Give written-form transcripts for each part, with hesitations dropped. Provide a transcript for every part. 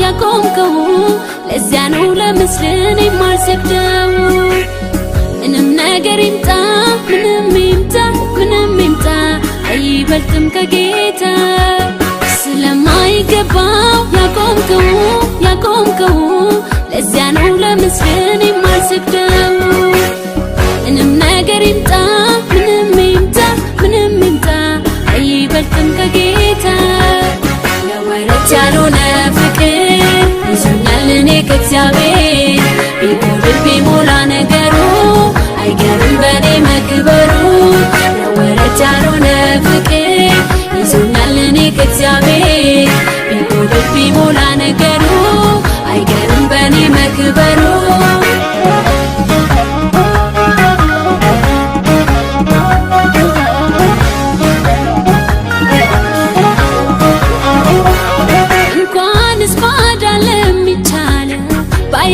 ያቆምከው ለዚያ ነው ለምስልን የማልሰግደው። ምንም ነገር ይምጣ ምንም ይምጣ አይበልጥም ከጌታ። ስለማይገባው ያቆምከው ለዚያ ነው ለምስልን የማልሰግደው። ምንም ነገር ይምጣ ምንም ይምጣ አይበልጥም ከጌታ። ለወረት ያልሆነ ፍቅር ይዞኛል እኔ ከእግዚአብሔር። ቢጎድል ቢሞላ ነገሩ አይገርም በኔ መክበሩ። ለወረት ያልሆነ ፍቅር ይዞኛል እኔ ከእግዚአብሔር። ቢጎድል ቢሞላ ነገሩ አይገርም በኔ መክበሩ።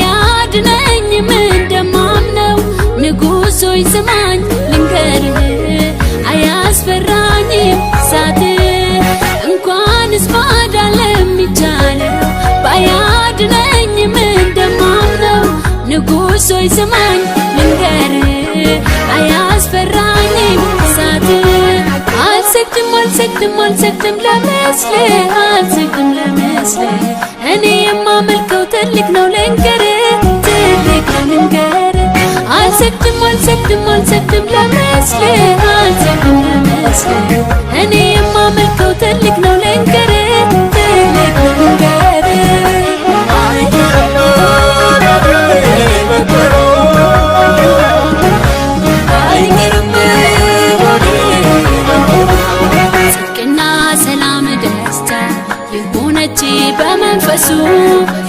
ባያድነኝም እንደማምነው ንጉሥ ሆይ ስማኝ ልንገርህ፣ አያስፈራኝም እሳት። እንኳንስ ባዳለም ይቻለው ባያድነኝም እንደማምነው ንጉሥ ሆይ ስማኝ ልንገርህ፣ አያስፈራኝም እሳት። አልሰግድም ለምስልህ እኔ የማመልከው ትልቅ ነው ልንገርህ። አልሰግድም ለምስልህ እኔ የማመልከው ትልቅ ነው ልንገርህ። ጽድቅና ሰላም ደስታ የሆነች በመንፈሱ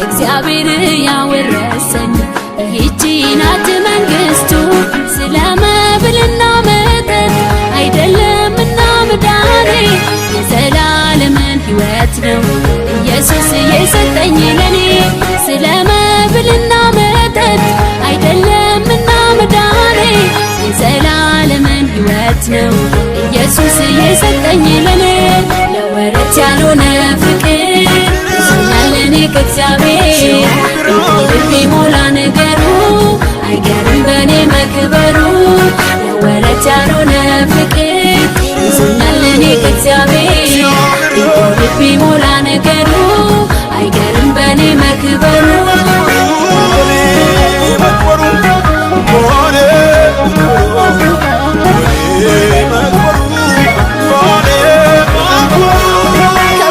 እግዚአብሔር ያወረሰኝ ይህች ናት መንግሥቱ። ስለ መብልና መጠጥ አይደለምና መዳኔ የዘላለምን ሕይወት ነው ኢየሱስ የሰጠኝ ለኔ። ስለ መብልና መጠጥ አይደለምና መዳኔ የዘላለምን ሕይወት ነው ኢየሱስ የሰጠኝ ለኔ። ለወረት ያልሆነ ፍቅር ይዞኛል እኔ ከእግዚአብሔር። ቢሞላ ነገሩ አይገርም በኔ መክበሩ። ለወረት ያልሆነ ፍቅር ይዞኛል እኔ ከእግዚአብሔር። ቢሞላ ነገሩ አይገርም በኔ መክበሩ።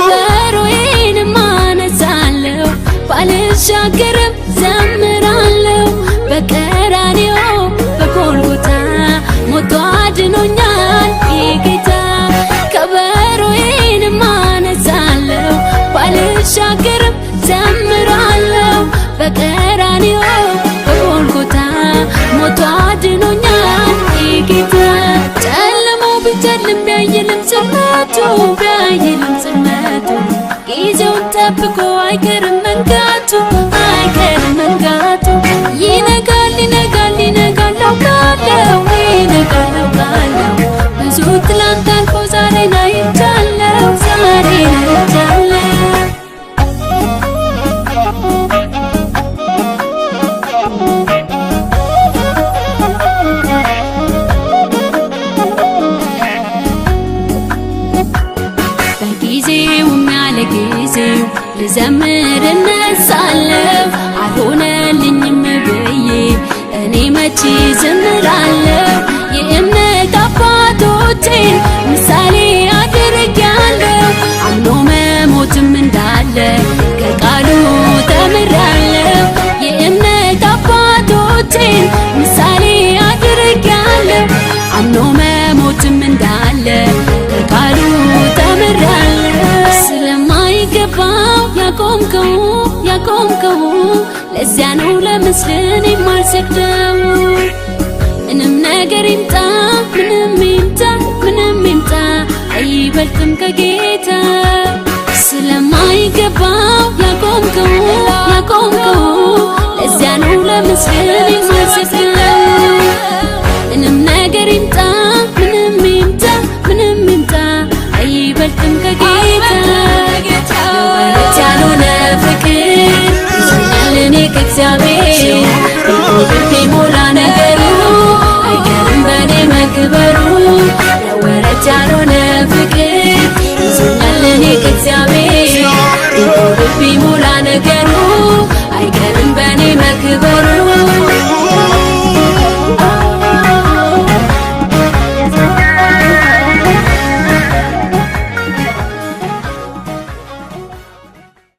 ከበሮዬንም አነሳለሁ ባልሻገርም ዘምራለሁ። በቀራንዮ በጎልጎታ ሞቶ አድኖኛል ጌታ። ከበሮዬንም አነሳለሁ ባልሻገርም ዘምራለሁ። በቀራንዮ በጎልጎታ ሞቶ አድኖኛል ጌታ። ጨለማው ቢጨልም ቢያይልም ጽልመቱ ጊዜውን ጠብቆ አይቀርም መንጋቱ ይነጋል አውቃለሁ ብዙ ትላንት አልፎ ዛሬን አይቻለሁ። በጊዜውም ያለ ጊዜው ልዘምር እነሳለሁ። አልሆነልኝም ብዬ እኔ መቼ ዘምራለሁ። የእምነት አባቶቼን ምሳሌ አድርጌያለሁ። አምኖ መሞትም እንዳለ ከቃሉ ተምሬያለሁ። የእምነት አባቶቼን ምሳሌ አድርጌያለሁ። አምኖ መሞትም እንዳለ ከቃሉ ተምሬያለሁ። ስለማይገባው ያቆምከው ለዚያ ነው ለምስል የማልሰግደው ምንም ነገር ይምጣ ምንም ይምጣ አይበልጥም ከጌታ ስለማይገባው ያቆምከው ለዚያ ነው ለምስል የማልሰግደው ምንም ነገር ይምጣ አይበልጥም ከጌታ ለወረት ያልሆነ ፍቅር ይዞኛል እኔ ከእግዚአብሔር ልቤ ሞላ ነገሩ አይቀርም በኔ መክበሩ ለወረት ያልሆነ